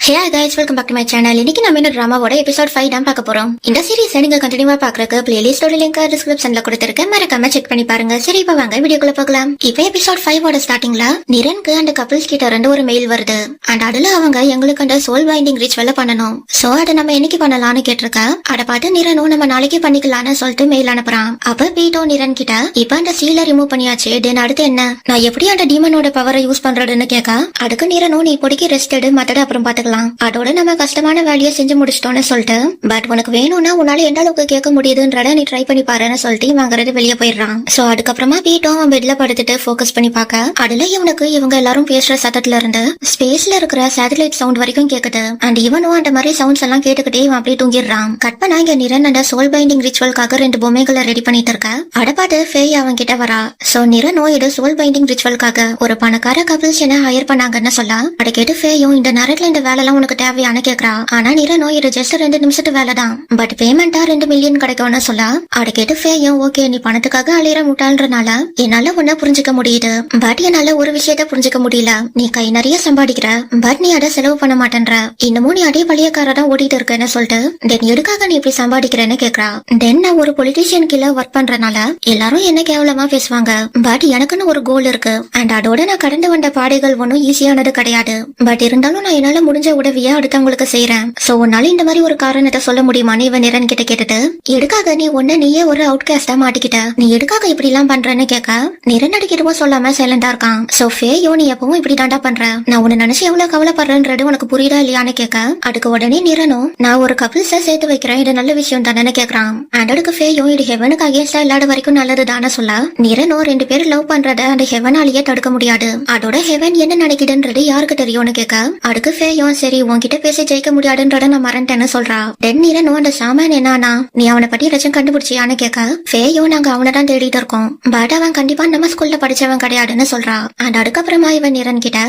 Hey guys, welcome back to my channel. இன்னைக்கு நம்ம இந்த டிராமாவோட எபிசோட் 5 தான் பார்க்க போறோம். இந்த சீரிஸை நீங்க கண்டினியூவா பார்க்கறதுக்கு பிளேலிஸ்டோட லிங்க் டிஸ்கிரிப்ஷன்ல கொடுத்திருக்கேன். மறக்காம செக் பண்ணி பாருங்க. சரி, இப்ப வாங்க வீடியோக்குள்ள போகலாம். இப்போ எபிசோட் 5 ஓட ஸ்டார்டிங்ல நிரனுக்கு அந்த கப்பிள்ஸ் கிட்ட இருந்து ஒரு மெயில் வருது. அண்ட் அதுல அவங்க எங்களுக்கு அந்த சோல் பைண்டிங் ரிச்சுவல் பண்ணணும். சோ அதை நம்ம என்னைக்கு பண்ணலாம்னு கேட்டிருக்க. அதை பார்த்து நிரனும் நம்ம நாளைக்கு பண்ணிக்கலாம்னு சொல்லிட்டு மெயில் அனுப்புறான். அப்ப பீட்டோ நிரன் கிட்ட இப்ப அந்த சீலை ரிமூவ் பண்ணியாச்சு, தென் அடுத்து என்ன, நான் எப்படி அந்த டீமனோட பவரை யூஸ் பண்றதுன்னு கேட்க. அதுக்கு நிரனும் நீ இப்போதைக்கு ரெஸ்ட் எடு, மத்தட அப்புறம் பாத்துக்கலாம், அதோட நம்ம கஷ்டமான வேலையை செஞ்சு முடிச்சிட்டோம்னு சொல்லிட்டு, பட் உனக்கு வேணும்னா உன்னால எந்த அளவுக்கு கேட்க முடியுதுன்றத நீ ட்ரை பண்ணி பாருன்னு சொல்லிட்டு வாங்குறது வெளியே போயிடுறான். சோ அதுக்கப்புறமா பீட்டோ அவன் பெட்ல படுத்துட்டு போக்கஸ் பண்ணி பாக்க, அதுல இவனுக்கு இவங்க எல்லாரும் பேசுற சத்தத்துல இருந்து ஸ்பேஸ்ல இருக்கிற சேட்டலைட் சவுண்ட் வரைக்கும் கேக்குது. அண்ட் இவனும் அந்த மாதிரி சவுண்ட்ஸ் எல்லாம் கேட்டுக்கிட்டே இவன் அப்படியே தூங்கிடுறான். கட் பண்ணா இங்க நிரன் அந்த சோல் பைண்டிங் ரிச்சுவல்காக 2 பொம்மைகளை ரெடி பண்ணிட்டு இருக்க. அட பார்த்து ஃபேய் அவன் கிட்ட வரா. சோ நிரனோ இது சோல் பைண்டிங் ரிச்சுவல்காக ஒரு பணக்கார கபிள்ஸ் என்ன ஹையர் பண்ணாங்கன்னு சொல்ல, அதை கேட்டு ஃபேயும் இந்த நேரத்துல இந்த வேலை எல்லாம் உனக்கு தேவையான கேக்குறா. ஆனா நிரனோ இது ஜஸ்ட் 2 நிமிஷத்து வேலை தான், பட் பேமெண்டா 2 மில்லியன் கிடைக்கும்னு சொல்ல, அதை கேட்டு ஃபேயும் ஓகே, நீ பணத்துக்காக அழிற முட்டாள்ன்றனால என்னால ஒன்ன புரிஞ்சுக்க முடியுது, பட் என்னால ஒரு விஷயத்த புரிஞ்சுக்க முடியல, நீ கை நிறைய சம்பாதிக்கிற, பட் நீ அதை செலவு பண்ண மாட்டேன்ற, இன்னமும் நீ அதே பழையக்காரதான் ஓடிட்டு இருக்கேன்னு சொல்லிட்டு, தென் எதுக்காக நீ இப்படி சம்பாதிக்கிறேன்னு கேக்குறா. தென் நான் ஒரு பொலிட்டீஷியன் கீழே ஒர்க் பண்றனால எல்லாரும் என்ன கேவலமா பேசுவாங்க, பட் எனக்குன்னு ஒரு கோல் இருக்கு, அண்ட் அதோட நான் கடந்து வந்த பாதைகள் ஒன்னும் ஈஸியானது கிடையாது, பட் இருந்தாலும் நான் என்னால முடிஞ்ச உதவியை அடுத்தவங்களுக்கு செய்யறேன். சோ உன்னால இந்த மாதிரி ஒரு காரணத்தை சொல்ல முடியுமான்னு இவன் நிரன் கிட்ட கேட்டுட்டு, எதுக்காக நீ நீயே ஒரு அவுட்காஸ்டா மாட்டிக்கிட்ட, நீ எதுக்காக இப்படி எல்லாம் பண்றன்னு கேட்க, நிரன் அடிக்கிட்டவும் சொல்லாம சைலண்டா இருக்கான். சோ ஃபேயோ நீ எப்பவும் இப்படி தாண்டா பண்ற, நான் உன்னை நினைச்சு எவ்வளவு கவலைப்படுறேன்றது உனக்கு புரியுதா இல்லையான்னு கேட்க, அதுக்கு உடனே நிரனும் நான் ஒரு கபிள்ஸ சேர்த்து வைக்கிறேன், இது நல்ல விஷயம் தானே கேக்குறான். அண்ட் அதுக்கு ஃபேயோ இது ஹெவனுக்கு அகேன்ஸ்டா இல்லாத வரைக்கும் நல்லது தானே சொல்ல, நிரனோ 2 பேரும் லவ் பண்றத அந்த ஹெவனாலேயே தடுக்க முடியாது, அதோட ஹெவன் என்ன நினைக்குதுன்றது யாருக்கு தெரியும்னு கேட்க, அதுக்கு ஃபேயோ சரி உன்கிட்ட பேசி ஜெயிக்க முடியாதுன்றத நான் மறந்துட்டேன்னு சொல்றா. தென் நிரனோ அந்த சாமான் என்னன்னா நீ அவனை பத்தி ஏதாச்சும் கண்டுபிடிச்சியான்னு கேட்க, ஃபேயோ நாங்க அவனை தான் தேடிட்டு இருக்கோம், பட் அவன் கண்டிப்பா நம்ம ஸ்கூல்ல படிச்சவன் கிடையாதுன்னு சொல்றா. அண்ட் அதுக்கப்புறமா இவன் நிரன் கிட்ட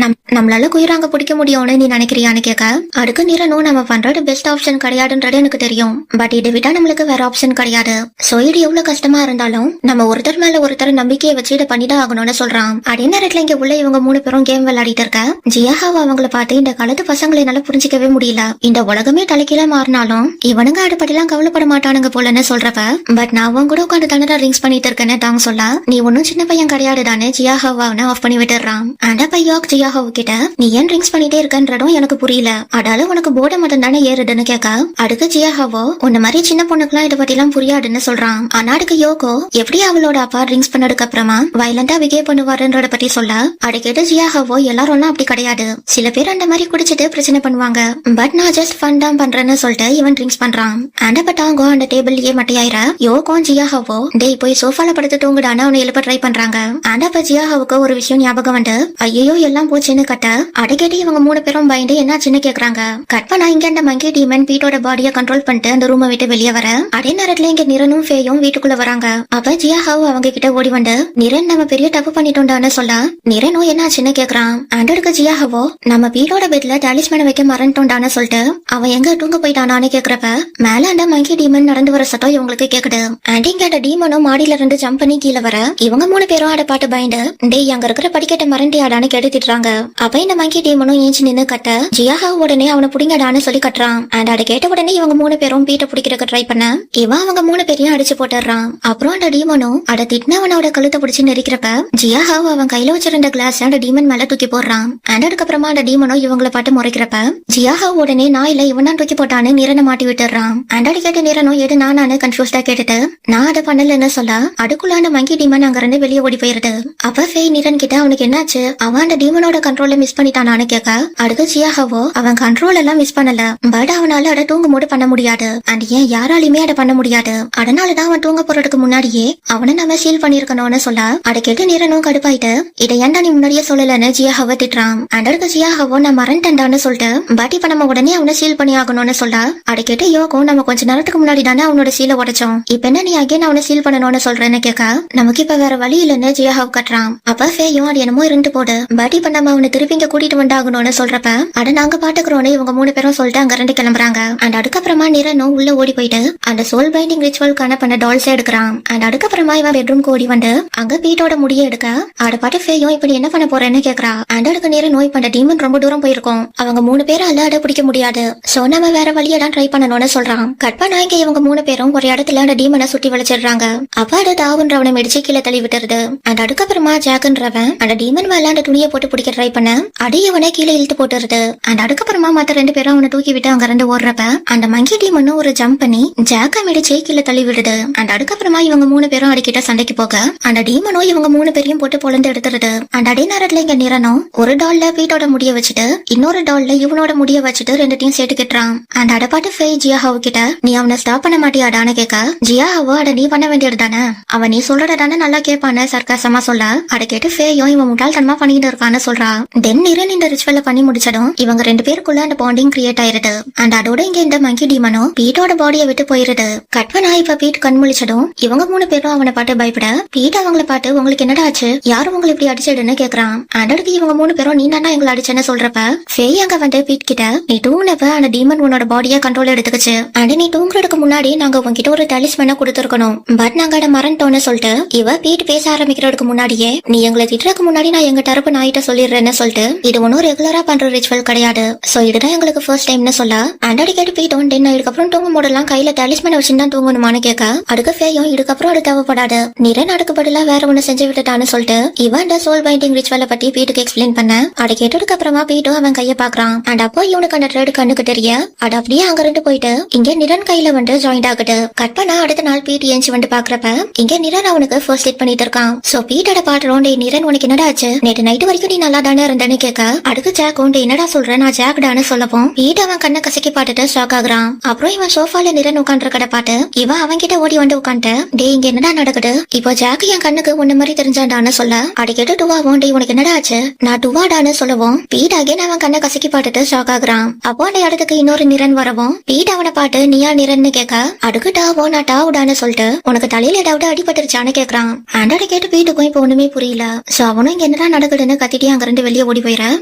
நம்மளால குயிராங்க பிடிக்க முடியும்னு நீ நினைக்கிறியான்னு கேட்க, அதுக்கு நிரனோ நம்ம பண்றது பெஸ்ட் ஆப்ஷன் கிடையாதுன்றது எனக்கு தெரியும், பட் இதை விட்டா நம்மளுக்கு வேற ஆப்ஷன் கிடையாது, சோ இது எவ்வளவு கஷ்டமா இருந்தாலும் நம்ம ஒருத்தர் மேல ஒருத்தர் நம்பிக்கையை வச்சு இதை பண்ணிதான் ஆகணும்னு சொல்றான். அதே நேரத்துல இங்க உள்ள இவங்க 3 பேரும் கேம் விளையாடிட்டு இருக்க. ஜியாஹாவா அவங்களை பார்த்து இந்த காலத்து பசங்களை என்னால புரிஞ்சிக்கவே முடியல, இந்த உலகமே தலைக்கீழ மாறினாலும் இவனுங்க அடுப்படிலாம் கவலைப்பட மாட்டானுங்க போலன்னு சொல்றப்ப, பட் நான் அவன் கூட உட்காந்து தானே ரிங்ஸ் பண்ணிட்டு இருக்கேன்னு தாங்க சொல்ல, நீ ஒன்னும் சின்ன பையன் கிடையாது தானே ஜியாஹாவான்னு ஆஃப் பண்ணி விட்டுறான். அந்த பையாக் ஜியாஹாவு கிட்ட நீ ஏன் ரிங்ஸ் பண்ணிட்டே இருக்கன்றதும் எனக்கு புரியல, அதால உனக்கு போர்ட மட்டும் தானே ஏறுதுன்னு கேட்க, அதுக்கு ஜியாஹாவோ உன்ன மாதிரி சின்ன பொண்ணுக்குலாம் இதை பத்தி எல்லாம் புரியாதுன்னு சொல்றான். ஆனா அதுக்கு யோகோ எப்படி அவளோட அப்பா ரிங்ஸ் பண்ணதுக்கு அப்புறமா வயலண்டா பிஹேவ் பண்ணுவாருன்றத பத்தி சொல்ல, அதை கேட்டு ஜியாஹாவோ எல்லாரும் அப்படி கிடையாது, சில பேர் அந்த மாதிரி குடிச்சிட்டு பிரச்சனை பண்ணுவாங்க, பட் நான் ஜஸ்ட் ஃபன் தான் பண்றேன்னு சொல்லிட்டு இவன் ட்ரிங்க்ஸ் பண்றான். அந்த பட்டாங்கோ அந்த டேபிள்லயே மட்டையாயிர யோகோ ஜியாஹாவோ டேய் போய் சோஃபால படுத்து தூங்குடான்னு அவனை எழுப்ப ட்ரை பண்றாங்க. அந்த அப்ப ஜியாஹாவுக்கு ஒரு விஷயம் ஞாபகம் வந்து ஐயோ எல்லாம் போச்சுன்னு கட்ட, அதை கேட்டு இவங்க 3 பேரும் பயந்து என்னாச்சுன்னு கேக்குறாங்க. கட் பண்ணா இங்க அந்த மங்கி டீமன் பீட்டோட பாடியை கண்ட்ரோல் பண்ணிட்டு அந்த ரூமை விட்டு வெளியே வர, அதே நேரத்துல இங்க நிரனும் ஃபேயும் வீட்டுக்குள்ள வராங்க. அப்ப ஜியாஹாவு அவங்க கிட்ட ஓடி வந்து நிரன் நம்ம பெரிய தப்பு பண்ணிட்டோம்டான்னு சொல்ல, நிரனும் என்னாச்சுன்னு கேக்குறான். அண்டருக்கு ஜியாஹாவோ நம்ம பீட்டோட பெட்ல டாலிஸ்மேனை வைக்க மறந்துட்டோம்டான்னு சொல்லிட்டு அவன் எங்க தூங்க போயிட்டானான்னு கேக்குறப்ப, மேல அந்த மங்கி டீமன் நடந்து வர சத்தம் இவங்களுக்கு கேக்குது. அண்ட் இங்க அந்த டீமனும் மாடியில இருந்து ஜம்ப் பண்ணி கீழே வர, இவங்க 3 பேரும் அதை பாட்டு பயந்து டேய் அங்க இருக்கிற படிக்கட்ட மறண்டியாடான்னு கேட்டுறாங்க. அப்ப இந்த மங்கி டீமனும் ஏஞ்சி நின்னு கட்ட, ஜியாஹா உடனே அவனை புடிங்கடான்னு சொல்லி கட்டுறான். அண்ட் அதை கேட்ட உடனே இவங்க 3 பேரும் பீட்டை பிடிக்கிறதுக்கு ட்ரை பண்ண, இவன் அவங்க 3 பேரையும் அடிச்சு போட்டுறான். அப்புறம் அந்த டீமனும் அதை திட்டினவனோட கழுத்தை பிடிச்சு நெரிக்கிறப்ப, ஜியாஹா அவன் கையில வச்சிருந்த கிளாஸ் அந்த டீமன் மேல தூக்கி போடுறான். அண்ட் அதுக்கப்புறமா அந்த டீமனும் இவங்களை பாட்டு முறைக்கிறப்ப, ஜியாஹா உடனே நான் இல்ல இவன் தான் தூக்கி போட்டான்னு நிரனை மாட்டி விட்டுறான். அண்ட் அது கேட்டு நிரனும் எது நானு கன்ஃபியூஸ்டா கேட்டுட்டு நான் அதை பண்ணலன்னு சொல்ல, அதுக்குள்ள அந்த மங்கி டீமன் அங்க இருந்து வெளியே ஓடி போயிருது. அப்ப ஃபேய் நிரன் கிட்ட அவனுக்கு என்னாச்சு, அவன் அந்த டீமனோட கண்ட்ரோல மிஸ் பண்ணிட்டானான்னு கேட்க, அடுத்து ஜியாஹாவோ அவன் கண்ட்ரோல் எல்லாம் மிஸ் பண்ணல, பட் அவனால அதை தூங்கும் போது பண்ண முடியாது, அண்ட் ஏன் யாராலையுமே அதை பண்ண முடியாது, அதனாலதான் அவன் தூங்க போறதுக்கு முன்னாடியே அவனை நம்ம சீல் பண்ணிருக்கணும்னு சொல்ல, அதை கேட்டு நிரனும் கடுப்பாயிட்டு இதை ஏன்டா நீ முன்னாடியே சொல்லலன்னு ஜியாஹாவை திட்டுறான். அண்ட் அடுத்து ஜியாஹாவோ நான் மறந்துட்டேன்டான்னு சொல்லிட்டு பட் இப்ப நம்ம உடனே அவனை சீல் பண்ணி ஆகணும்னு சொல்ல, அதை கேட்டு யோகோ நம்ம கொஞ்ச நேரத்துக்கு முன்னாடி தானே அவனோட சீலை உடைச்சோம், இப்ப என்ன நீ அகைன் அவனை சீல் பண்ணணும்னு சொல்றேன்னு கேட்க, நமக்கு இப்ப வேற வழி இல்லன்னு ஜியாஹாவ் கட்டுறான். அப்ப ஃபேயும் அது என்னமோ இருந்து போடு, பட் இப்ப நம்ம அவனை திருப்பி இங்க கூட்டிட்டு வந்தாகணும்னு சொல்றப்ப, அதை நாங்க பாட்டுக்கிறோன்னு இவங்க 3 பேரும் சொல்லிட்டு அங்க இருந்து கிளம்புறாங்க. அண்ட் அதுக்கப்புறமா நிரனும் உள்ள ஓடி போயிட்டு அந்த சோல் பைண்டிங் ரிச்சுவல்கான பண்ண டால்ஸ் எடுக்கிறான். அண்ட் அதுக்கப்புறமா இவன் பெட்ரூம்க்கு ஓடி வந்து அங்க பீட்டோட முடிய எடுக்க, அதை பாட்டு ஃபேயும் இப்படி என்ன பண்ண போறேன்னு கேக்குறா. அண்ட் அதுக்கு நிரனும் இப்ப அந்த டீமன் ரொம்ப தூரம் போயிருக்கும், அவ அவங்க 3 பேரால அட பிடிக்க முடியாது. சோ நம்ம வேற வழியெல்லாம் ட்ரை பண்ணணும்னு சொல்றான். கட் பண்ணா இங்க இவங்க 3 பேரும் ஒரு இடத்துல அந்த டீமனை சுத்தி வளைச்சிடுறாங்க. அப்ப அது தாவுன்றவனை மெடிச்சு கீழே தள்ளி விட்டுருது. அண்ட் அதுக்கப்புறமா ஜாக்குன்றவன் அந்த டீமன் மேல அந்த துணியை போட்டு பிடிக்க ட்ரை பண்ண அடி இவனை கீழே இழுத்து போட்டுருது. அண்ட் அதுக்கப்புறமா மத்த 2 பேரும் அவனை தூக்கி விட்டு அங்க இருந்து ஓடுறப்ப அந்த மங்கி டீமனும் ஒரு ஜம்ப் பண்ணி ஜாக்க மெடிச்சு கீழே தள்ளி விடுது. அண்ட் அதுக்கப்புறமா இவங்க 3 பேரும் அடிக்கிட்ட சண்டைக்கு போக அந்த டீமனும் இவங்க 3 பேரையும் போட்டு பொழந்து எடுத்துருது. அண்ட் அதே நேரத்துல இங்க நிரனும் ஒரு டால்ல பீட்டோட முடிய வச்சுட்டு இன்னொரு டால்ல இவனோட முடிய வச்சுட்டு 2த்தையும் சேர்த்துக்கிட்டான். அண்ட் அட பாட்டு ஃபே ஜியாஹாவு கிட்ட நீ அவனை ஸ்டாப் பண்ண மாட்டியாடான்னு கேட்க ஜியாஹாவோ அட நீ பண்ண வேண்டியது தானே, அவன் நீ சொல்றதானே நல்லா கேட்பான்னு சர்க்காசமா சொல்ல அட கேட்டு ஃபேயும் இவன் முட்டாள்தனமா பண்ணிட்டு இருக்கான்னு சொல்றா. தென் நிரன் இந்த ரிச்சுவலை பண்ணி முடிச்சதும் இவங்க 2 பேருக்குள்ள அந்த பாண்டிங் கிரியேட் ஆயிருது. அண்ட் அதோட இங்க இந்த மங்கி டீமனும் பீட்டோட பாடியை விட்டு போயிருது. கட் பண்ணா இப்ப பீட் கண் முழிச்சதும் இவங்க 3 பேரும் அவனை பார்த்து பயப்பட பீட் அவங்கள பார்த்து உங்களுக்கு என்னடா ஆச்சு, யாரும் உங்களை இப்படி அடிச்சிடுன்னு கேக்குறான். அண்டருக்கு இவங்க 3 பேரும் நீ தானே எங்களை அடிச்சேன்னு சொல்றப்ப ஃபேய் அங்க வந்து பீட் கிட்ட நீ தூங்கினப்ப அந்த டீமன் உன்னோட பாடியை கண்ட்ரோல் எடுத்துக்கிச்சு. அண்ட் நீ தூங்குறதுக்கு முன்னாடி நாங்க உங்ககிட்ட ஒரு டாலிஸ்மேனை கொடுத்துருக்கணும், பட் நாங்க அதை மறந்துட்டோம்னு சொல்லிட்டு இவ பீட் பேச ஆரம்பிக்கிறதுக்கு முன்னாடியே நீ எங்களை திட்டுறதுக்கு முன்னாடி நான் எங்க தரப்பு நாயிட்ட சொல்லிடுறேன்னு சொல்லிட்டு இது ஒன்னும் ரெகுலரா பண்ற ரிச்சுவல் கிடையாது, சோ இதுதான் எங்களுக்கு ஃபர்ஸ்ட் டைம்னு சொல்ல அண்டடி கேட்டு பீட்டும் டென் இதுக்கப்புறம் தூங்கும் போதெல்லாம் கையில டாலிஸ்மேனை வச்சுதான் தூங்கணுமான்னு கேட்க அதுக்கு ஃபேயும் இதுக்கப்புறம் அது தேவைப்படாது நிரன் அதுக்கு பதிலா வேற ஒண்ணு செஞ்சு விட்டுட்டான்னு சொல்லிட்டு இவன் அந்த சோல் பைண்டிங் ரிச்சுவலை பத்தி பீட்டுக்கு எக்ஸ்பிளைன் பண்ண அதை கேட்டதுக்கு அப்புறமா பீட்டும் அவன் கைய பாக்குறான். அண்ட் அப்போ இவனுக்கு அந்த ட்ரெட் கண்ணுக்கு தெரிய அது அப்படியே அங்க இருந்து போயிட்டு இங்க நிரன் கையில வந்து ஜாயிண்ட் ஆகுது. கட் பண்ணா அடுத்த நாள் பீட் ஏஞ்சி வந்து பாக்குறப்ப இங்க நிரன் அவனுக்கு ஃபர்ஸ்ட் எய்ட் பண்ணிட்டு இருக்கான். சோ பீட்டோட பாட்டுறோம் டே நிரன் உனக்கு என்னடா ஆச்சு, நேற்று நைட்டு வரைக்கும் நீ நல்லா தானே இருந்தேன்னு கேட்க அதுக்கு ஜாக் உண்டு என்னடா சொல்ற நான் ஜாக்டான்னு சொல்லப்போம் பீட் அவன் கண்ணை கசக்கி பாட்டுட்டு ஷாக் ஆகுறான். அப்புறம் இவன் சோஃபால நிரன் உட்காந்துரு கடை பாட்டு இவன் அவன் கிட்ட ஓடி வந்து உட்காந்துட்டு டே இங்க என்னடா நடக்குது, இப்போ ஜாக் என் கண்ணுக்கு உன்ன மாதிரி தெரிஞ்சாண்டான்னு சொல்ல அதை கேட்டு டுவாவும் டே உனக்கு என்னடா ஆச்சு நான் டுவாடான்னு சொல்லவும் பீட் அகைன் அவன் கண்ணை கசக்கி பாட்டுட்டு ஷாக் ஆகுறான். அப்போ அந்த இடத்துக்கு இன்னொரு நிரன் வரவும் பீட் அவனை பாட்டு நீயா நிரன்னு கேட்க அதுக்கு டாவோ நான் டாவுடான்னு சொல்லிட்டு உனக்கு தலையில ஏதாவது அடிபட்டுருச்சான்னு கேக்குறான். அண்டோட கேட்டு பீட்டுக்கும் இப்ப ஒண்ணுமே புரியல. சோ அவனும் இங்க என்னடா நடக்குதுன்னு கத்திட்டு அங்க இருந்து வெளியே ஓடி போயிட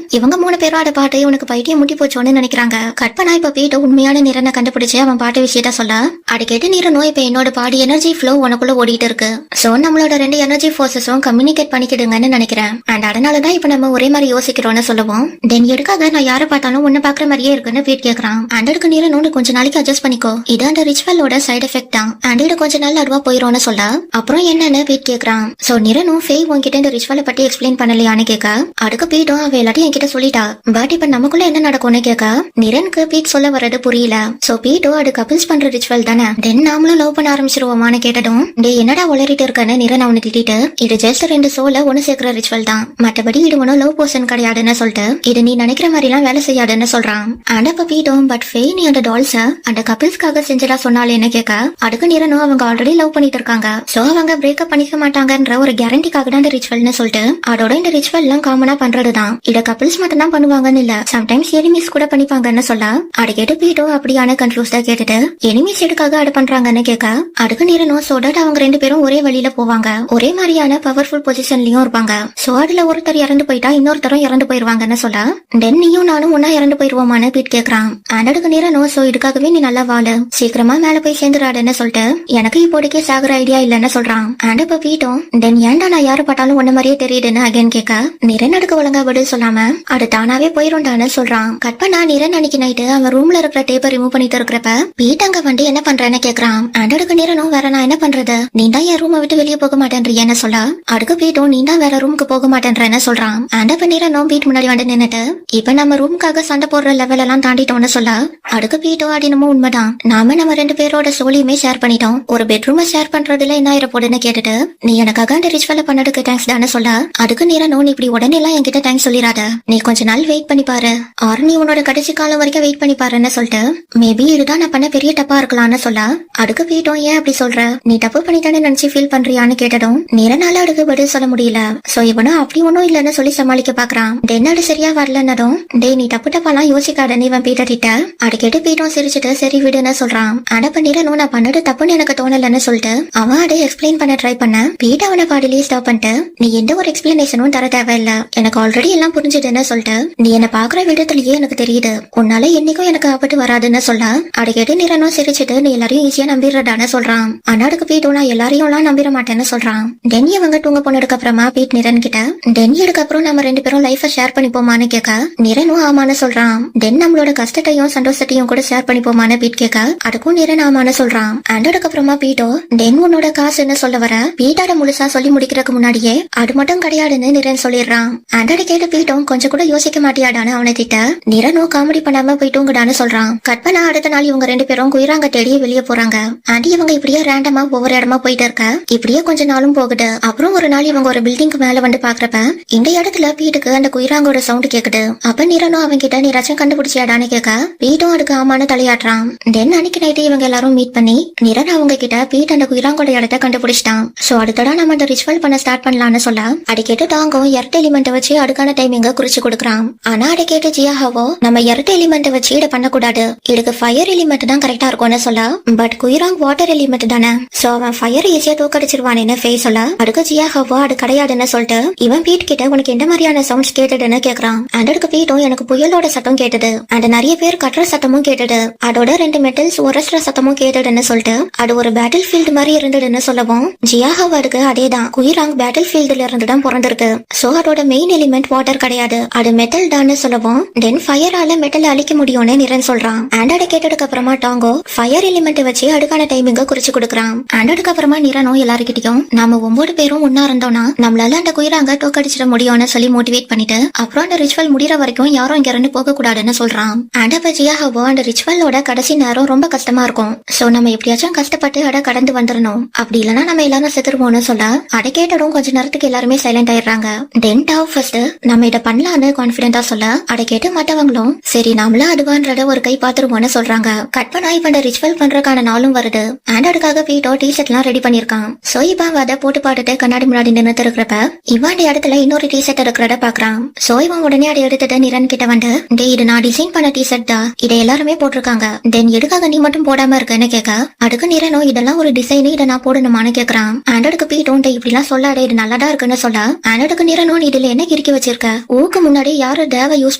இவங்க 3 பேரும் அதை பாட்டு உனக்கு பைட்டியம் முட்டி போச்சோன்னு நினைக்கிறாங்க. கற்பனா இப்ப பீட்டு உண்மையான நிரனை கண்டுபிடிச்சு அவன் பாட்டு விஷயத்த சொல்ல அதை கேட்டு நிரனும் இப்ப என்னோட பாடி எனர்ஜி ஃப்ளோ உனக்குள்ள ஓடிட்டு இருக்கு, சோ நம்மளோட 2 எனர்ஜி போர்சஸும் கம்யூனிகேட் பண்ணிக்கிடுங்கன்னு நினைக்கிறேன். அண்ட் அதனாலதான் இப்ப நம்ம ஒரே மாதிரி யோசிக்கிறோம்னு சொல்லுவோம். தென் எதுக்காக நான் யாரை பார்த்தாலும் உன்ன பாக்குற மாதிரியே இருக்குன்னு பீட் கேக்குறான். அண்ட் அதுக்கு நிரனும் கொஞ்ச நாளைக்கு அட்ஜஸ்ட் பண்ணிக்கோ, இது அந்த ரிச்சுவலோட சைடு எஃபெக்ட் தான், அண்ட் இது கொஞ்ச நாள் அதுவா போயிரும்னு சொல்ல அப்புறம் என்னன்னு பீட் கேக்குறான். சோ நிரனும் ஃபேய் உன்கிட்ட இந்த ரிச்சுவலை பத்தி எக்ஸ்பிளைன் பண்ணலையான்னு கேட்க அதுக்கு பீட்டும் அவ எல்லாத்தையும் என்கிட்ட சொல்லிட்டா, பட் இப்ப நமக்குள்ள என்ன நடக்கும்னு கேட்க நிரனுக்கு பீட் சொல்ல வர்றது புரியல. சோ பீட்டும் அது கப்பிள்ஸ் பண்ற ரிச்சுவல் தானே, தென் நாமளும் லவ் பண்ண ஆரம்பிச்சிருவோமான்னு கேட்டதும் டே என்னடா உளறிட்டு இருக்கன்னு நிரன் அவனை திட்டிட்டு இது ஜஸ்ட் 2 சோல ஒன்னு சேர்க்கிற ரிச்சுவல் தான், மற்றபடி இது ஒன்னும் லவ் பர்சன் கிடையாதுன்னு சொல்லிட்டு இது நீ நினைக்கிற மாதிரி எல்லாம் வேலை செய்யாதுன்னு சொல்றான். அண்ட் அப்ப பீட்டும் பட் ஃபேய் நீ அந்த டால்ஸ அந்த கப்பிள்ஸ்க்காக செஞ்சதா சொன்னாலேன்னு கேட்க அதுக்கு நிரனும் அவங்க ஆல்ரெடி லவ் பண்ணிட்டு இருக்காங்க, சோ அவங்க பிரேக்கப் பண்ணிக்க மாட்டாங்கன்ற ஒரு கேரண்டிக்காக தான் இந்த ரிச்சுவல்னு சொல்லிட்டு அதோட இந்த ரிச்சுவல் எல்லாம் காமனா பண்றதுதான், இத கப்பிள்ஸ் மட்டும் தான் பண்ணுவாங்கன்னு இல்ல சம்டைம்ஸ் எனிமீஸ் கூட பண்ணிப்பாங்கன்னு சொல்ல அதை கேட்டு பீட்டும் அப்படியான கன்ஃபியூஸ்டா கேட்டுட்டு எனிமீஸ் எதுக்காக அட பண்றாங்கன்னு கேட்க அதுக்கு நிரனும் சோ தட் அவங்க 2 பேரும் ஒரே வழியில போவாங்க, ஒரே மாதிரியான பவர்ஃபுல் பொசிஷன்லயும் இருப்பாங்க, சோ அதுல ஒருத்தர் இறந்து போயிட்டா இன்னொருத்தரும் இறந்து போயிருவாங்கன்னு சொல்ல தென் நீயும் நானும் ஒன்னா இறந்து போயிருவோமான்னு பீட் கேக்குறான். அண்ட் அதுக்கு நிரனும் சோ இதுக்காகவே நீ நல்லா வாழு சீக்கிரமா மேல போய் சேர்ந்துடாடுன்னு சொல்லிட்டு எனக்கு இப்போதைக்கே சாகுற ஐடியா இல்லன்னு சொல்றான். அண்ட் இப்ப பீட்டும் தென் ஏன்டா நான் யாரு பார்த்தாலும் ஒன்ன மாதிரியே தெரியுதுன்னு அகைன் கேட்க நிரன் அதுக்கு ஒழுங்கா பதில் சொல்லாம அது தானாவே போயிரும்டான்னு சொல்றான். கட் பண்ணா நிரன் அன்னைக்கு நைட்டு அவன் ரூம்ல இருக்கிற டேப்பை ரிமூவ் பண்ணிட்டு இருக்கிறப்ப பீட் அங்க வந்து என்ன பண்றேன்னு கேக்குறான். அண்ட் அதுக்கு நிரனும் வேற நான் என்ன பண்றது நீ தான் என் ரூமை விட்டு வெளியே போக மாட்டேன்றீன்னு சொல்ல அதுக்கு பீட்டும் நீ தான் வேற ரூமுக்கு போக மாட்டேன்றேன்னு சொல்றான். அண்ட் அப்ப நிரனும் பீட் முன்னாடி வந்து நின்னுட்டு இப்ப நம்ம ரூமுக்காக சண்டை போடுற லெவல் எல்லாம் தாண்டிட்டோம்னு சொல்ல அதுக்கு பீட்டும் அப்படின்னும் உண்மைதான், நாம நம்ம 2 பேரோட சோலியுமே ஷேர் பண்ணிட்டோம், ஒரு பெட்ரூமை ஷேர் பண்றதுல என்ன ஆயிர போடுன்னு கேட்டுட்டு நீ எனக்காக அந்த ரிச்சுவலை பண்ணதுக்கு தேங்க்ஸ் தானே சொல்ல அதுக்கு நிரனும் நீ இப்படி உடனே எல்லாம் என்கிட்ட தேங்க்ஸ் சொல்லிடாத, நீ கொஞ்ச நாள் வெயிட் பண்ணி பாரு ஆர் நீ உன்னோட கடைசி காலம் வரைக்கும் வெயிட் பண்ணி பாருன்னு சொல்லிட்டு மேபி இதுதான் நான் பண்ண பெரிய தப்பா இருக்கலாம்னு சொல்ல அதுக்கு பீட்டும் ஏன் அப்படி சொல்ற நீ தப்பு பண்ணிட்டானே நினைச்சு ஃபீல் பண்றியான்னு கேட்டதும் நிரனால அதுக்கு பதில் சொல்ல முடியல. சோ இவனும் அப்படி ஒன்னும் இல்லன்னு சொல்லி சமாளிக்க பாக்குறான். தென்னாடு சரியா வரலன்னதும் டே நீ தப்பு தப்பாலாம் யோசிக்காதன்னு இவன் பீட்டிட்ட அதை கேட்டு பீட்டும் சிரிச்சுட்டு சரி விடுன்னு சொல்றான். அடப்ப நிரனும் நான் பண்ணது தப்புன்னு எனக்கு தோணலன்னு சொல்லிட்டு அவன் அதை எக்ஸ்பிளைன் பண்ண ட்ரை பண்ண பீட் அவனை பாடிலேயே ஸ்டாப் பண்ணிட்டு நீ எந்த ஒரு எக்ஸ்பிளனேஷனும் தர தேவையில்ல, எனக்கு ஆல்ரெடி எல்லாம் புரிஞ்சுதுன்னு சொல்லிட்டு நீ என்ன பாக்குற விதத்திலேயே எனக்கு தெரியுது உன்னால என்னைக்கும் எனக்கு ஆபத்து வராதுன்னு சொல்ல அதை கேட்டு நிரனும் சிரிச்சுட்டு நீ எல்லாரையும் ஈஸியா நம்பிடுறதான்னு சொல்றான். அண்ணாடுக்கு பீட்டும் நான் எல்லாரையும் எல்லாம் நம்பிட மாட்டேன்னு சொல்றான். டென்னி அவங்க தூங்க போனதுக்கு அப்புறமா பீட் நிரன் கிட்ட டென்னி அதுக்கப்புறம் நம்ம 2 பேரும் லைஃப ஷேர் பண்ணிப்போமான்னு கேட்க நிரனும் பீட்டும் ஆமான்னு சொல்றான். தென் நம்மளோட கஷ்டத்தையும் சந்தோஷத்தையும் கூட ஷேர் பண்ணிப்போமான பீட் கேட்க அதுக்கும் நிரன் ஆமான்னு சொல்றான். அண்ட் அதுக்கப்புறமா பீட்டோ தென் உன்னோட காசு என்ன சொல்ல வர பீட்டாட முழுசா சொல்லி முடிக்கிறதுக்கு முன்னாடியே அது மட்டும் கிடையாதுன்னு நிரன் சொல்லிடுறான். அண்ட் அதை கேட்டு பீட்டும் கொஞ்சம் கூட யோசிக்க மாட்டியாடான்னு அவனை திட்ட நிரனும் காமெடி பண்ணாம போயிட்டோங்கடான்னு சொல்றான். கட் பண்ண அடுத்த நாள் இவங்க 2 பேரும் குயிராங்க தேடி வெளியே போறாங்க. அண்ட் இவங்க இப்படியே ரேண்டமா ஒவ்வொரு இடமா போயிட்டு இருக்க இப்படியே கொஞ்ச நாளும் போகுது. அப்புறம் ஒரு நாள் இவங்க ஒரு பில்டிங்க்கு மேல வந்து பாக்குறப்ப இந்த இடத்துல பீட்டுக்கு அந்த குயிராங்கோட சவுண்ட் கேக்குது. அப்ப நிரனும் அவங்க கிட்ட நீ ரச்சம் கண்டுபிடிச்சியாடான்னு கேட்க பீட்டும் அதுக்கு ஆமான்னு தலையாட்டுறான். தென் அன்னைக்கு நைட்டு இவங்க எல்லாரும் மீட் பண்ணி நிரன் அவங்க கிட்ட பீட் அந்த குயிராங்கோட இடத்த கண்டுபிடிச்சிட்டான். சோ அடுத்தடா நம்ம அந்த ரிச்சுவல் பண்ண ஸ்டார்ட் பண்ணலாம்னு சொல்ல அதை கேட்டு டாங்கும் எர்த் எலிமெண்ட் வச்சு அதுக்கான டைமிங்க குறிச்சு கொடுக்குறான். ஆனா அதை கேட்டு ஜியாஹாவோ நம்ம எர்த் எலிமெண்ட் வச்சு இதை பண்ணக்கூடாது, இதுக்கு ஃபயர் எலிமெண்ட் தான் கரெக்டா இருக்கும்னு சொல்ல பட் குயிராங் வாட்டர் எலிமெண்ட் தானே, சோ அவன் ஃபயர் ஈஸியா தூக்கடிச்சிருவானு ஃபேஸ் சொல்ல அதுக்கு ஜியாஹாவோ அது கிடையாதுன்னு சொல்லிட்டு இவன் பீட் கிட்ட உனக்கு எந்த மாதிரியான சவுண்ட்ஸ் கேட்டதுன்னு கேக்குறான். அண்ட் அதுக்கு பீட்டும் எனக்கு புயலோட சத்தம் கேட்டது அண்ட் நிறைய பேர் கட்டுற சத்தமும் கேட்டது, அதோட 2 மெட்டல்ஸ் உரஸ்ற சத்தமும் கேட்டதுன்னு சொல்லிட்டு அது ஒரு பேட்டில் ஃபீல்டு மாதிரி இருந்ததுன்னு சொல்லவும் ஜியாஹாவோ அதுக்கு அதேதான் குயிராங் பேட்டில் ஃபீல்டுல இருந்து தான் பிறந்திருக்கு, சோ அதோட மெயின் எலிமெண்ட் வாட்டர் கிடையாது அது மெட்டல் தான் சொல்லவும் தென் ஃபயரால மெட்டல் அழிக்க முடியும்னு நிரன் சொல்றான். அண்ட் அதை கேட்டதுக்கு அப்புறமா டாங்கோ ஃபயர் எலிமெண்ட் வச்சு அதுக்கான டைமிங்க குறிச்சு கொடுக்குறான். அண்ட் அதுக்கு அப்புறமா நிரனும் எல்லாருக்கிட்டையும் நாம 9 பேரும் ஒன்னா இருந்தோம்னா நம்மளால அந்த குயிராங்க தோக்கடிச்சிட முடியும்னு சொல்லி மோட்டிவேட் பண்ணிட்டு அப்புறம் அந்த ரிச்சுவல் முடிகிற வரைக்கும் யாரும் இங்க இருந்து போக கூடாதுன்னு சொல்றான். அண்ட் அப்ப ஜியாஹாவோ அந்த ரிச்சுவலோட கடைசி நேரம் ரொம்ப கஷ்டமா இருக்கும், சோ நம்ம எப்படியாச்சும் கஷ்டப்பட்டு அதை கடந்து வந்துடணும், அப்படி இல்லைன்னா நம்ம எல்லாரும் செத்துருவோம்னு சொல்ல அதை கேட்டதும் கொஞ்ச நேரத்துக்கு எல்லாருமே சைலண்ட் ஆயிடுறாங்க. தென் டாவ் ஃபர்ஸ்ட் நம்ம இதை பண்ணலான்னு கான்பிடென்டா சொல்ல அதை கேட்டு மற்றவங்களும் சரி நாமளா அதுவான்றத ஒரு கை பாத்துருவோம்னு சொல்றாங்க. கட் பண்ணா இப்ப இந்த ரிச்சுவல் பண்றதுக்கான நாளும் வருது. அண்ட் அதுக்காக பீட்டோ டிஷர்ட் எல்லாம் ரெடி பண்ணிருக்கான். சோ இப்ப அதை போட்டு பாட்டுட்டு கண்ணாடி முன்னாடி நின்று இருக்கிறப்ப இவன் அந்த இடத்துல இன்னொரு டிஷர்ட் இருக்கிறத பாக்குறான். சோ இவன் உடனே அதை எடுத்துட்டு நிரன் கிட்ட வந்து டே இது நான் டிசைன் பண்ண டிஷர்ட் தான், இதை எல்லாருமே போட்டிருக்காங்க, தென் எதுக்காக நீ மட்டும் போடாம இருக்கன்னு கேட்க அதுக்கு நிரனோ இதெல்லாம் ஒரு டிசைன் இதை நான் போடணுமான்னு கேக்குறான். அண்ட் அதுக்கு பீட்டோம் இப்படி எல்லாம் சொல்லாட இது நல்லாதான் இருக்குன்னு சொல்ல அண்ட் அதுக்கு நிரனோ இதுல என்ன கிறுக்கி வச்சிருக்க, ஊக்கு முன்னாடி யாரு தேவை யூஸ்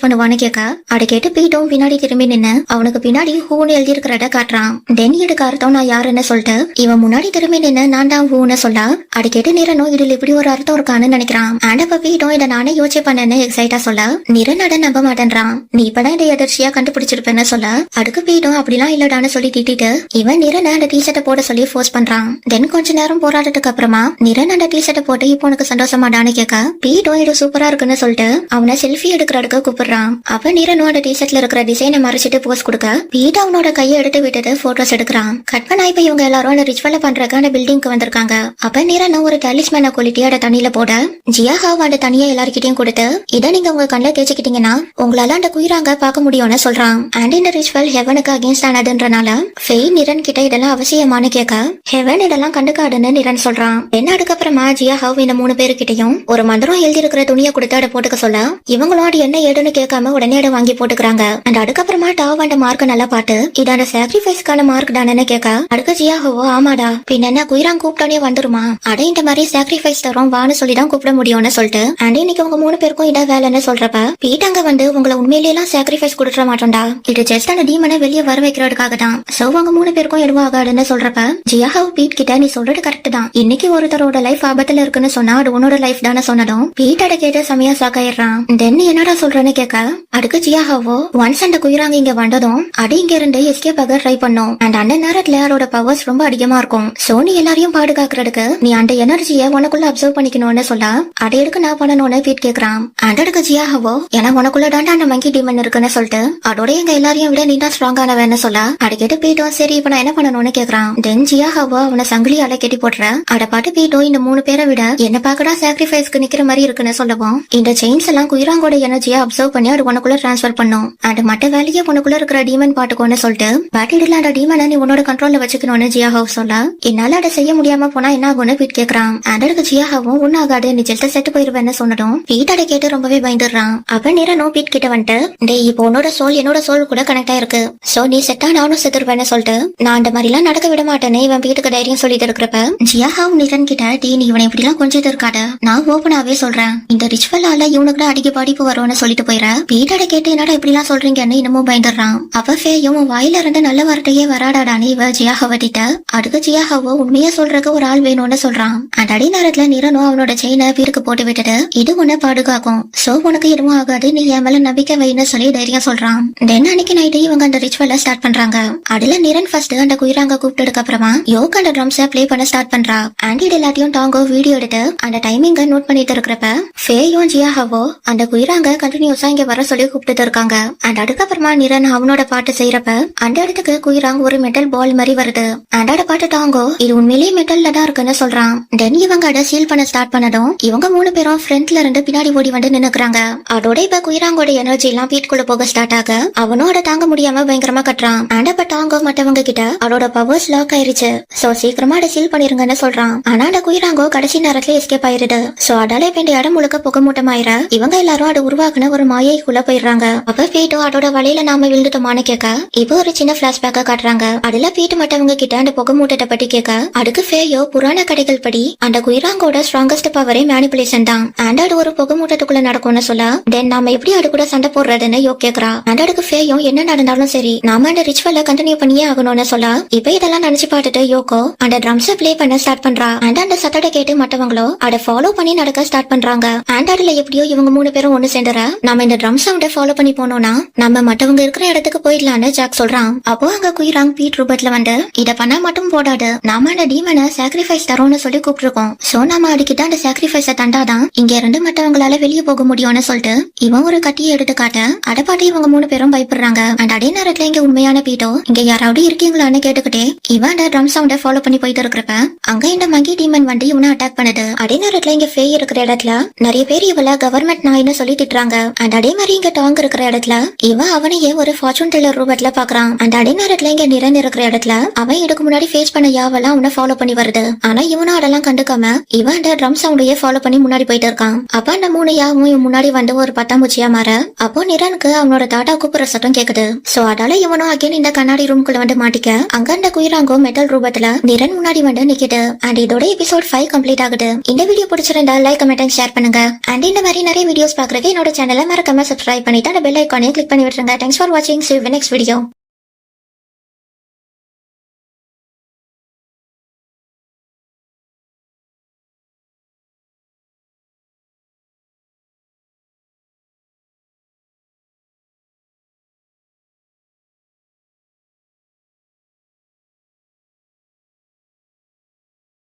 பண்ணுவான்னு கேட்க அதை கேட்டு பீட்டோம் பின்னாடி திரும்பி நின்னு அவனுக்கு பின்னாடி ஹூன்னு எழுதி இருக்கிறத காட்டுறான். தென் இதுக்கு அர்த்தம் நான் யாருன்னு சொல்லிட்டு இவன் முன்னாடி திரும்பி நின்னு நான் தான் ஹூன்னு சொல்ல அதை கேட்டு நிரனோ இதுல இப்படி ஒரு அர்த்தம் இருக்கான்னு நினைக்கிறான். அண்ட் அப்ப பீட்டோம் இதை நானே யோசிச்சு பண்ணேன்னு எக்ஸைட்டா சொல்ல நிரன் அதை நம்ப மாட்டேன்றான். நீ இப்பதான் இதை எதிர்ச்சியா கண்டுபிடிச்சிருப்பேன்னு சொல்ல அதுக்கு பீட்டோம் அப்படிலாம் இல்லடான்னு சொல்லி திட்டிட்டு இவன் நிரன் அந்த டிஷர்ட்டை போட சொல்லி ஃபோர்ஸ் பண்றான். தென் கொஞ்ச நேரம் போராட்டத்துக்கு அப்புறமா நிரன் அந்த டிஷர்ட்டை போட்டு இப்போ உனக்கு சந்தோஷமாடான்னு கேட்க பீட்டோம் இது சூப்பரா இருக்குன்னு சொல்லிட்டு அவனை செல்ஃபி எடுக்கிறதுக்கு கூப்பிடுறான். அப்ப நிரனும் அந்த டிஷர்ட்ல இருக்கிற டிசைனை மறைச்சிட்டு போஸ் கொடுக்க பீட் அவனோட கையை எடுத்து விட்டுட்டு போட்டோஸ் எடுக்கிறான். கட் பண்ணா இப்ப இவங்க எல்லாரும் அந்த ரிச்சுவலை பண்றதுக்கு அந்த பில்டிங்க்கு வந்திருக்காங்க. அப்ப நிரனும் ஒரு டாலிஸ்மேனை கொலிட்டி அதை தண்ணியில போட ஜியாஹாவ் அந்த தனியா எல்லார்கிட்டையும் கொடுத்து இதை நீங்க உங்க கண்ணில் தேய்ச்சிக்கிட்டீங்கன்னா உங்களால அந்த குயிராங்க பார்க்க முடியும்னு சொல்றான். அண்ட் இந்த ரிச்சுவல் ஹெவனுக்கு அகேன்ஸ்ட் ஆனதுன்றனால ஃபெய் நிரன் கிட்ட இதெல்லாம் அவசியமானு கேட்க ஹெவன் இதெல்லாம் கண்டுக்காதுன்னு நிரன் சொல்றான். என்ன அதுக்கப்புறமா ஜியாஹாவ் இந்த 3 பேருக்கிட்டையும் ஒரு மந்திரம் எழுதி இருக்கிற துணியை கொடுத்து அதை போட்டுக்க சொல்ல இவங்களும் அது என்ன ஏடுன்னு கேட்காம உடனே அதை வாங்கி போட்டுக்கிறாங்க. அண்ட் அதுக்கப்புறமா டாவ் அந்த மார்க்க நல்லா பாட்டு இது அந்த சாக்ரிஃபைஸ்க்கான மார்க் தானே கேட்க அதுக்கு ஜியாஹாவோ ஆமாடா பின்ன என்ன குயிராங்க கூப்பிட்டோனே வந்துருமா, அட இந்த மாதிரி சாக்ரிஃபைஸ் தரும் வான்னு சொல்லிதான் கூப்பிட முடியும்னு சொல்லிட்டு அண்ட் இன்னைக்கு உங்க 3 பேருக்கும் இட வேலைன்னு சொல்றப்ப பீட்டாங்க வந்து உங்களை உண்மையிலேயே எல்லாம் சாக்ரிஃபைஸ் கொடுத்துட மாட்டோம்டா, இது ஜஸ்ட் அந்த டீமனை வெளியே வர வைக்கிறதுக்காக தான், சோ அவங்க 3 பேருக்கும் எதுவும் ஆகாதுன்னு சொல்றப்ப ஜியாஹாவ் பீட் கிட்ட நீ சொல்றது கரெக்ட் தான், இன்னைக்கு ஒருத்தரோட லைஃப் ஆபத்துல இருக்குன்னு சொன்னா அது உன்னோட லைஃப் தானே சொன்னதும் பீட் அட கேட்டு செமையா சாக்காயிடுறான். தென் என்னடா சொல்றேன்னு கேட்க அதுக்கு ஜியாஹாவோ ஒன்ஸ் அந்த குயிராங்க இங்க வந்ததும் அது இங்க இருந்து எஸ்கேப் ஆக ட்ரை பண்ணும் அண்ட் அந்த நேரத்துல அதோட பவர்ஸ் ரொம்ப அதிகமா இருக்கும், சோ நீ எல்லாரையும் பாதுகாக்கிறதுக்கு நீ அந்த எனர்ஜியை உனக்குள்ள அப்சர்வ் பண்ணிக்கணும்னு சொல்ல அதை எடுக்க நான் பண்ணணும்னு பீட் கேக்குறான். அண்ட் அதுக்கு ஜியாஹாவோ ஏன்னா உனக்குள்ள தாண்டா அந்த மங்கி டீமன் இருக்குன்னு சொல்லிட்டு அதோட எங்க எல்லாரையும் விட நீ தான் ஸ்ட்ராங்கானவன்னு சொல்ல அதை கேட்டு பீட்டோம் சரி இப்ப நான் என்ன பண்ணணும்னு கேக்குறான். தென் ஜியாஹாவோ அவனை சங்கிலியால கெட்டி போடுற அட பாட்டு பீட்டோ இந்த 3 பேரை விட என்ன பாக்கடா சாக்ரிஃபைஸ்க்கு நிக்கிற மாதிரி இருக்குன்னு சொல்லவும் இந்த செயின்ஸ் எல்லாம் குயிராங்கோட எனர்ஜியை அப்சர்வ் பண்ணி அது உனக்குள்ள டிரான்ஸ்பர் பண்ணும் அண்ட் மற்ற வேலையே உனக்குள்ள இருக்கிற டீமன் பாட்டுக்கோன்னு சொல்லிட்டு பட் இதுல அந்த டீமனை நீ உன்னோட கண்ட்ரோல்ல வச்சுக்கணும்னு ஜியாஹாவ் சொல்ல என்னால அதை செய்ய முடியாம போனா என்ன ஆகும்னு பீட் கேக்குறான். அண்ட் அதுக்கு ஜியாஹாவும் ஒன்னாகாது நீ ஜெல்ட்ட செட்டு போயிருவேன்னு சொன்னதும் பீட் அதை கேட்டு ரொம்பவே பயந்துடுறான். அப்ப நிரனோ பீட் கிட்ட வந்துட்டு டேய் இப்போ உன்னோட சோல் என்னோட சோல் கூட கனெக்ட் ஆயிருக்கு, சோ நீ செத்தா நானும் செத்துருவேன்னு சொல்லிட்டு நான் அந்த மாதிரி எல்லாம் நடக்க விட மாட்டேன்னு இவன் பீட்டுக்கு தைரியம் சொல்லிட்டு இருக்கிறப்ப ஜியாஹாவ் நிரன் கிட்ட டீ நீ இவனை இப்படி எல்லாம் கொஞ்சம் இருக்காத நான் ஓபனாவே சொல்றேன் இந்த ரிச்சுவலால இவனுக்கு அடிக்க பாடிப்பு வரும்னு சொல்லிட்டு போயிற பீட்டோட கேட்டு என்னடா இப்படி எல்லாம் சொல்றீங்கன்னு இன்னமும் பயந்துடுறான். அப்ப ஃபேயும் வாயில இருந்து நல்ல வார்த்தையே வராடாடான்னு இவ ஜியாஹாவ திட்ட அதுக்கு ஜியாஹாவோ உண்மையா சொல்றதுக்கு ஒரு ஆள் வேணும்னு சொல்றான். அண்ட் அடி நேரத்துல நிரனும் அவனோட செயினை பீருக்கு போட்டு விட்டுட்டு இது உன்னை பாதுகாக்கும், சோ உனக்கு எதுவும் ஆகாது நீ என் மேல நம்பிக்கை வைன்னு சொல்லி தைரியம் சொல்றான். தென் அன்னைக்கு நைட்டு இவங்க அந்த ரிச்சுவலை ஸ்டார்ட் பண்றாங்க. அதுல நிரன் ஃபர்ஸ்ட் அந்த குயிராங்க கூப்பிட்டதுக்கு அப்புறமா யோக் அந்த ட்ரம்ஸை ப்ளே பண்ண ஸ்டார்ட் பண்றா. ஆண்டி எல்லாத்தையும் டாங்கோ வீடியோ எடுத்து அந்த டைமிங்க நோட் பண்ணிட்டு இருக்கிறப்ப ஃபேயும் ஜியாஹவோ அந்த குயிராங்க கண்டினியூஸா இங்க வர சொல்லி கூப்பிட்டு இருக்காங்க. அண்ட் அதுக்கப்புறமா நிரன் அவனோட பாட்டு செய்யறப்ப அந்த இடத்துக்கு குயிராங் ஒரு மெட்டல் பால் மாதிரி வருது. அண்டோட பாட்டு டாங்கோ இது உண்மையிலேயே மெட்டல்ல தான் இருக்குன்னு சொல்றான். தென் இவங்க அதை சீல் பண்ண ஸ்டார்ட் பண்ணதும் இவங்க 3 பேரும் ஃப்ரண்ட்ல இருந்து பின்னாடி ஓடி வந்து நின்னுக்குறாங்க. அதோட இப்ப குயிராங்கோட எனர்ஜி எல்லாம் வீட்டுக்குள்ள போக ஸ்டார்ட் ஆக அவனும் அதை தாங்க முடியாம பயங்கரமா கட்டுறான். அண்ட் அப்ப டாங்கோ மத்தவங்க கிட்ட அவரோட பவர்ஸ் லாக் ஆயிருச்சு, சோ சீக்கிரமா அதை சீல் பண்ணிருங்கன்னு சொல்றான். ஆனா அந்த குயிராங்கோ கடைசி நேரத்துல எஸ்கேப் ஆயிருது. சோ அதால இப்ப இந்த இடம் முழுக்க புகை மூட்டமாயிர இவங்க எல்லாரும் அதை உருவாக்குன ஒரு மாயைக்குள்ள போயிடுறாங்க. அப்ப பீட்டோ அதோட வலையில நாம விழுந்துட்டோமான்னு கேட்க இப்போ ஒரு சின்ன பிளாஷ்பேக்கா காட்டுறாங்க. அதுல பீட்டு மத்தவங்க கிட்ட அந்த புகை மூட்டத்தை பத்தி கேட்க அதுக்கு ஃபேயோ புராண கதைகள் படி அந்த குயிராங்கோட ஸ்ட்ராங்கஸ்ட் பவரே மேனிபுலேஷன் தான். அண்ட் அது ஒரு புகை மூட்டத்துக்குள்ள நடக்கும்னு சொல்ல தென் நாம எப்படி அது கூட சண்டை போடுறதுன்னு யோ கேக்குறா. அண்ட் அதுக்கு ஃபேயும் என்ன நடந்தாலும் சரி நாம அந்த ரிச்சுவலை கண்டினியூ பண்ணியே ஆகணும்னு சொல்ல இப்ப இதெல்லாம் நினைச்சு பார்த்துட்டு யோகோ அந்த ட்ரம்ஸை ப்ளே பண்ண ஸ்டார்ட் பண்றா. அண்ட் அந்த சத்தத்தை கேட்டு மத்தவங்களோ அதை ஃபாலோ பண்ணி நடக்க ஸ்டார்ட் பண்றாங்க. அண்ட் அதுல எப்படியோ இவங்க 3 பேரும் ஒண்ணு சேர்ந்துற நம்ம இந்த ட்ரம் சவுண்டை ஃபாலோ பண்ணி போனோம்னா நம்ம மத்தவங்க இருக்கிற இடத்துக்கு போயிடலான்னு ஜாக் சொல்றான். அப்போ அங்க குயிராங் பீட் ரூபத்துல வந்து இத பண்ணா மட்டும் போடாது, நாம அந்த டீமனை சாக்ரிஃபைஸ் தரோம்னு சொல்லி கூப்பிட்டுருக்கோம். சோ நாம அதுக்கிட்ட அந்த சாக்ரிஃபைஸ தண்டாதான் இங்க இருந்து மத்தவங்களால வெளியே போக முடியும்னு சொல்லிட்டு இவன் ஒரு கட்டியை எடுத்து காட்ட அதை பாட்டு இவங்க 3 பேரும் பயப்படுறாங்க. அண்ட் அதே நேரத்துல இங்க உண்மையான பீட்டோ இங்க யாராவது இருக்கீங்களான்னு கேட்டுக்கிட்டே இவன் அந்த ட்ரம் சவுண்டை ஃபாலோ பண்ணி போயிட்டு இருக்கிறப்ப அங்க இந்த மங்கி டீமன் வந்து இவனை அட்டாக் பண்ணுது. அதே நேரத்துல இங்க ஃபே இருக்கிற இடத்துல நிறைய பேர் இவள கவர்மெண்ட் நாயின்னு சொல்லி திட்டுறாங்க. அண்ட் அதே மாதிரி இங்க டாங் இருக்கிற இடத்துல இவன் அவனையே ஒரு ஃபார்ச்சூன் டெல்லர் ரூபத்துல பாக்குறான். அண்ட் அதே நேரத்துல இங்க நிரன் இருக்கிற இடத்துல அவன் இதுக்கு முன்னாடி ஃபேஸ் பண்ண யாவெல்லாம் அவனை ஃபாலோ பண்ணி வருது. ஆனா இவனும் அதெல்லாம் கண்டுக்காம இவன் அந்த ட்ரம் சவுண்டையே ஃபாலோ பண்ணி முன்னாடி போயிட்டு இருக்கான். அப்ப அந்த 3 யாவும் இவன் முன்னாடி வந்து ஒரு பட்டாம்பூச்சியா மாற அப்போ நிரனுக்கு அவனோட தாத்தா கூப்பிடுற சத்தம் கேக்குது. சோ அதால இவனும் அகைன் இந்த கண்ணாடி ரூம்குள்ள வந்து மாட்டிக்க அங்க அந்த குயிராங்கோ மெட்டல் ரூபத்துல நிரன் முன்னாடி வந்து நிக்கிட்டு. அண்ட் இதோட எபிசோட் 5 கம்ப்ளீட் ஆகுது. இந்த வீடியோ பிடிச்சிருந்தா லைக் கமெண்ட் அண்ட் ஷேர் பண்ணுங்க. அண்ட் இந்த மாதிரி நிறைய வீடியோஸ் பாக்குறதுக்கு என்னோட சேனலை மறக்காம சப்ஸ்கிரைப் பண்ணிட்டு அந்த பெல் ஐகானையும் கிளிக் பண்ணி விட்டுருங்க. தேங்க்ஸ் ஃபார் வாட்சிங். See you in the next video.